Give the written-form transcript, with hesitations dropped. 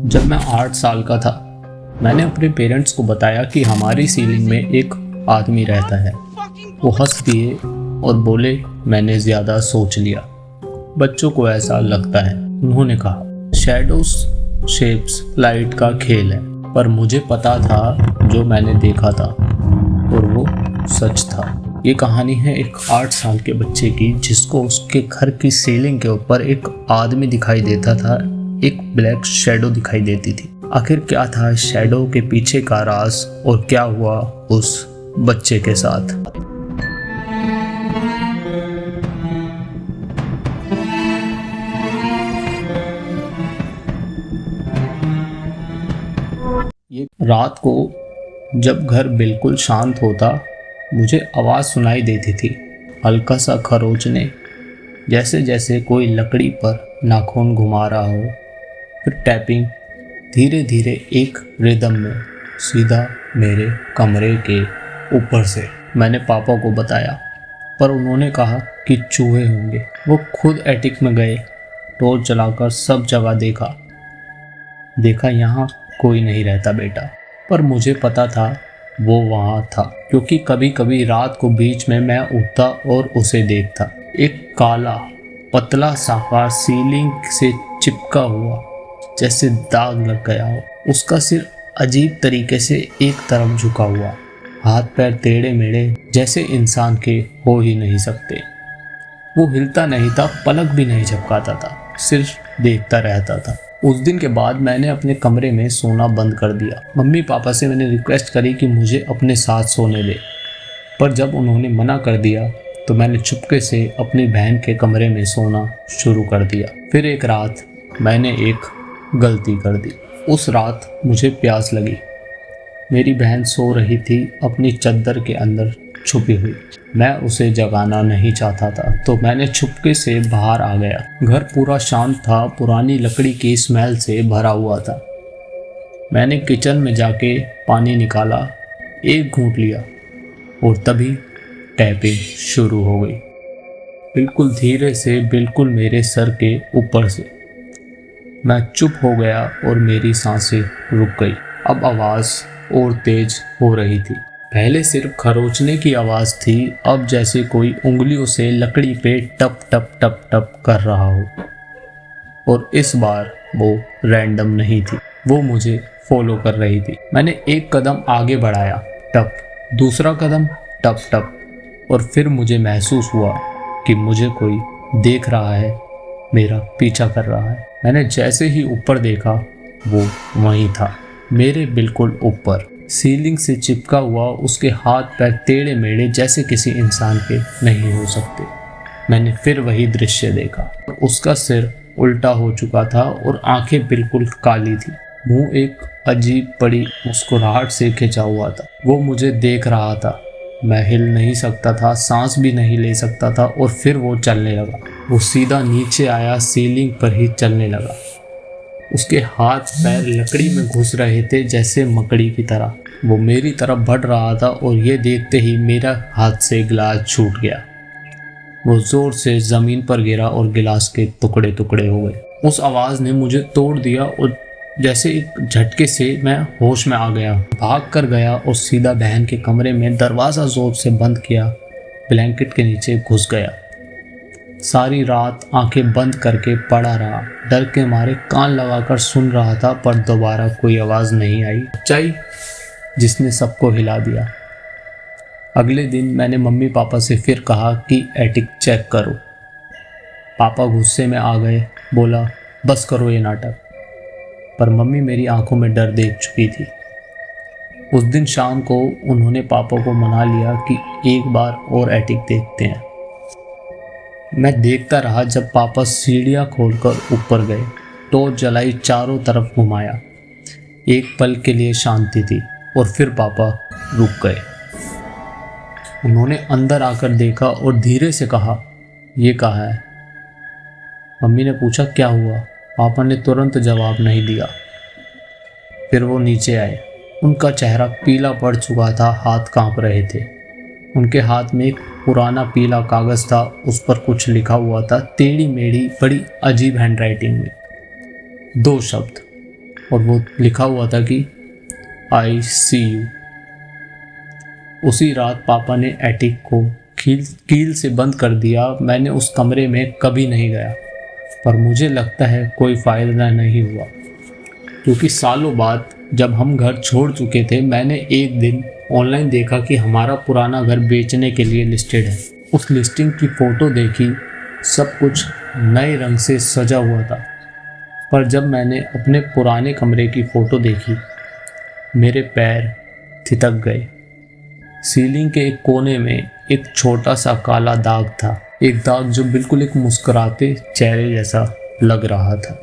जब मैं 8 साल का था, मैंने अपने पेरेंट्स को बताया कि हमारी सीलिंग में एक आदमी रहता है। वो हंस दिए और बोले, मैंने ज़्यादा सोच लिया। बच्चों को ऐसा लगता है। उन्होंने कहा, शैडोज शेप्स लाइट का खेल है। पर मुझे पता था जो मैंने देखा था और वो सच था। ये कहानी है एक 8 साल के बच्चे की, जिसको उसके घर की सीलिंग के ऊपर एक आदमी दिखाई देता था, एक ब्लैक शैडो दिखाई देती थी। आखिर क्या था शैडो के पीछे का राज और क्या हुआ उस बच्चे के साथ। ये रात को जब घर बिल्कुल शांत होता, मुझे आवाज़ सुनाई देती थी, हल्का सा खरोचने, जैसे जैसे कोई लकड़ी पर नाखून घुमा रहा हो। फिर टैपिंग धीरे धीरे एक रिदम में, सीधा मेरे कमरे के ऊपर से। मैंने पापा को बताया, पर उन्होंने कहा कि चूहे होंगे। वो खुद एटिक में गए, टॉर्च जलाकर सब जगह देखा यहाँ कोई नहीं रहता बेटा। पर मुझे पता था वो वहाँ था, क्योंकि कभी कभी रात को बीच में मैं उठता और उसे देखता। एक काला पतला साकार सीलिंग से चिपका हुआ, जैसे दाग लग गया हो। उसका सिर अजीब तरीके से एक तरफ झुका हुआ, हाथ पैर टेढ़े मेढ़े, जैसे इंसान के हो ही नहीं सकते। वो हिलता नहीं था, पलक भी नहीं झपकाता था, सिर्फ देखता रहता था। उस दिन के बाद मैंने अपने कमरे में सोना बंद कर दिया। मम्मी पापा से मैंने रिक्वेस्ट करी कि मुझे अपने साथ सोने दे, पर जब उन्होंने मना कर दिया तो मैंने चुपके से अपनी बहन के कमरे में सोना शुरू कर दिया। फिर एक रात मैंने एक गलती कर दी। उस रात मुझे प्यास लगी। मेरी बहन सो रही थी अपनी चादर के अंदर छुपी हुई। मैं उसे जगाना नहीं चाहता था, तो मैंने चुपके से बाहर आ गया। घर पूरा शांत था, पुरानी लकड़ी की स्मेल से भरा हुआ था। मैंने किचन में जाके पानी निकाला, एक घूंट लिया और तभी टैपिंग शुरू हो गई, बिल्कुल धीरे से, बिल्कुल मेरे सर के ऊपर से। मैं चुप हो गया और मेरी सांसें रुक गई। अब आवाज़ और तेज हो रही थी। पहले सिर्फ खरोचने की आवाज़ थी, अब जैसे कोई उंगलियों से लकड़ी पे टप टप टप टप कर रहा हो। और इस बार वो रैंडम नहीं थी, वो मुझे फॉलो कर रही थी। मैंने एक कदम आगे बढ़ाया, टप, दूसरा कदम, टप टप, और फिर मुझे महसूस हुआ कि मुझे कोई देख रहा है, मेरा पीछा कर रहा है। मैंने जैसे ही ऊपर देखा, वो वहीं था, मेरे बिल्कुल ऊपर, सीलिंग से चिपका हुआ। उसके हाथ पैर टेढ़े मेढ़े, जैसे किसी इंसान के नहीं हो सकते। मैंने फिर वही दृश्य देखा। उसका सिर उल्टा हो चुका था और आंखें बिल्कुल काली थी। मुंह एक अजीब बड़ी मुस्कुराहट से खिंचा हुआ था। वो मुझे देख रहा था। मैं हिल नहीं सकता था, सांस भी नहीं ले सकता था। और फिर वो चलने लगा। वो सीधा नीचे आया, सीलिंग पर ही चलने लगा। उसके हाथ पैर लकड़ी में घुस रहे थे, जैसे मकड़ी की तरह। वो मेरी तरफ बढ़ रहा था और ये देखते ही मेरा हाथ से गिलास छूट गया। वो जोर से जमीन पर गिरा और गिलास के टुकड़े टुकड़े हो गए। उस आवाज़ ने मुझे तोड़ दिया और जैसे एक झटके से मैं होश में आ गया। भाग कर गया और सीधा बहन के कमरे में दरवाज़ा जोर से बंद किया, ब्लैंकेट के नीचे घुस गया। सारी रात आंखें बंद करके पड़ा रहा, डर के मारे कान लगाकर सुन रहा था, पर दोबारा कोई आवाज़ नहीं आई। सच्चाई जिसने सबको हिला दिया। अगले दिन मैंने मम्मी पापा से फिर कहा कि एटिक चेक करो। पापा गुस्से में आ गए, बोला, बस करो ये नाटक। पर मम्मी मेरी आंखों में डर देख चुकी थी। उस दिन शाम को उन्होंने पापा को मना लिया कि एक बार और एटिक देखते हैं। मैं देखता रहा जब पापा सीढ़ियाँ खोलकर ऊपर गए, टॉर्च जलाई, चारों तरफ घुमाया। एक पल के लिए शांति थी और फिर पापा रुक गए। उन्होंने अंदर आकर देखा और धीरे से कहा, ये कहाँ है? मम्मी ने पूछा, क्या हुआ? पापा ने तुरंत जवाब नहीं दिया। फिर वो नीचे आए। उनका चेहरा पीला पड़ चुका था, हाथ कांप रहे थे। उनके हाथ में एक पुराना पीला कागज़ था, उस पर कुछ लिखा हुआ था, टेढ़ी मेढ़ी, बड़ी अजीब हैंडराइटिंग में। 2 शब्द, और वो लिखा हुआ था कि आई सी यू। उसी रात पापा ने एटिक को कील से बंद कर दिया। मैंने उस कमरे में कभी नहीं गया, पर मुझे लगता है कोई फ़ायदा नहीं हुआ, क्योंकि सालों बाद जब हम घर छोड़ चुके थे, मैंने एक दिन ऑनलाइन देखा कि हमारा पुराना घर बेचने के लिए लिस्टेड है। उस लिस्टिंग की फ़ोटो देखी, सब कुछ नए रंग से सजा हुआ था। पर जब मैंने अपने पुराने कमरे की फ़ोटो देखी, मेरे पैर थितक गए। सीलिंग के एक कोने में एक छोटा सा काला दाग था, एक दाग जो बिल्कुल एक मुस्कुराते चेहरे जैसा लग रहा था।